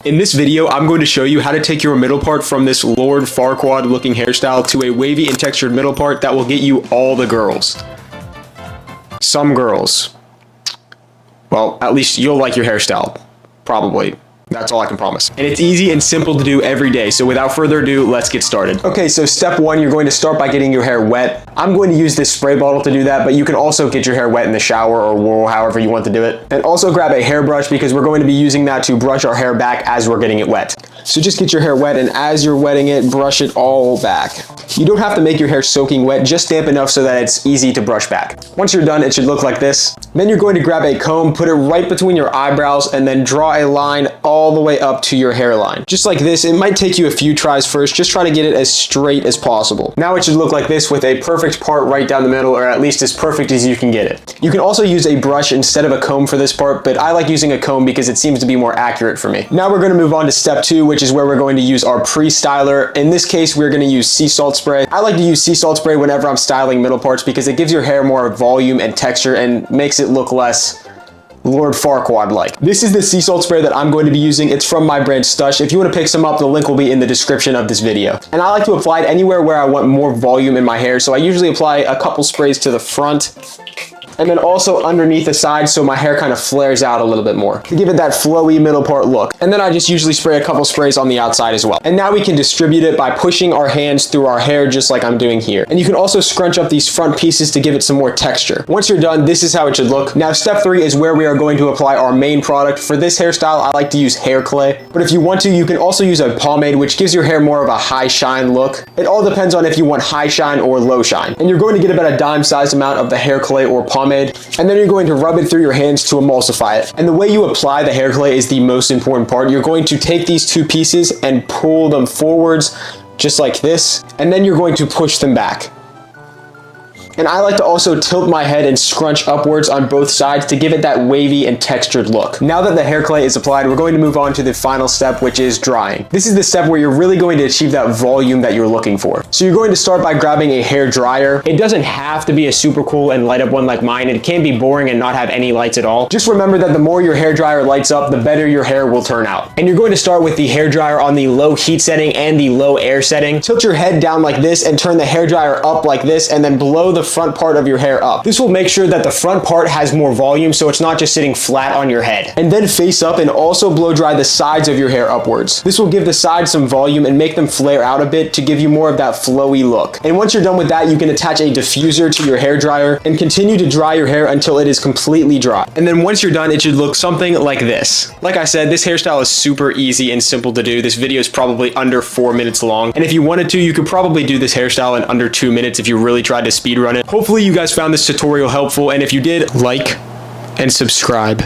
In this video, I'm going to show you how to take your middle part from this Lord Farquaad looking hairstyle to a wavy and textured middle part that will get you all the girls. Some girls. Well, at least you'll like your hairstyle. Probably. That's all I can promise. And it's easy and simple to do every day. So without further ado, let's get started. Okay, so step one, you're going to start by getting your hair wet. I'm going to use this spray bottle to do that, but you can also get your hair wet in the shower or however you want to do it. And also grab a hairbrush because we're going to be using that to brush our hair back as we're getting it wet. So just get your hair wet, and as you're wetting it, brush it all back. You don't have to make your hair soaking wet, just damp enough so that it's easy to brush back. Once you're done, it should look like this. Then you're going to grab a comb, put it right between your eyebrows, and then draw a line all the way up to your hairline. Just like this. It might take you a few tries first, just try to get it as straight as possible. Now it should look like this with a perfect part right down the middle, or at least as perfect as you can get it. You can also use a brush instead of a comb for this part, but I like using a comb because it seems to be more accurate for me. Now we're going to move on to step two, which is where we're going to use our pre-styler. In this case, we're going to use sea salt spray. I like to use sea salt spray whenever I'm styling middle parts because it gives your hair more volume and texture and makes it look less Lord Farquaad-like. This is the sea salt spray that I'm going to be using. It's from my brand Stush. If you want to pick some up, the link will be in the description of this video. And I like to apply it anywhere where I want more volume in my hair, so I usually apply a couple sprays to the front and then also underneath the side so my hair kind of flares out a little bit more to give it that flowy middle part look. And then I just usually spray a couple sprays on the outside as well. And now we can distribute it by pushing our hands through our hair just like I'm doing here. And you can also scrunch up these front pieces to give it some more texture. Once you're done, this is how it should look. Now step three is where we are going to apply our main product. For this hairstyle, I like to use hair clay, but if you want to, you can also use a pomade, which gives your hair more of a high shine look. It all depends on if you want high shine or low shine. And you're going to get about a dime-sized amount of the hair clay or pomade, and then you're going to rub it through your hands to emulsify it. And the way you apply the hair clay is the most important part. You're going to take these two pieces and pull them forwards just like this, and then you're going to push them back. And I like to also tilt my head and scrunch upwards on both sides to give it that wavy and textured look. Now that the hair clay is applied, we're going to move on to the final step, which is drying. This is the step where you're really going to achieve that volume that you're looking for. So you're going to start by grabbing a hair dryer. It doesn't have to be a super cool and light up one like mine. It can be boring and not have any lights at all. Just remember that the more your hair dryer lights up, the better your hair will turn out. And you're going to start with the hair dryer on the low heat setting and the low air setting. Tilt your head down like this and turn the hair dryer up like this, and then blow the front part of your hair up. This will make sure that the front part has more volume so it's not just sitting flat on your head. And then face up and also blow dry the sides of your hair upwards. This will give the sides some volume and make them flare out a bit to give you more of that flowy look. And once you're done with that, you can attach a diffuser to your hair dryer and continue to dry your hair until it is completely dry. And then once you're done, it should look something like this. Like I said, this hairstyle is super easy and simple to do. This video is probably under 4 minutes long. And if you wanted to, you could probably do this hairstyle in under 2 minutes if you really tried to speed run it. Hopefully you guys found this tutorial helpful, and if you did, like and subscribe.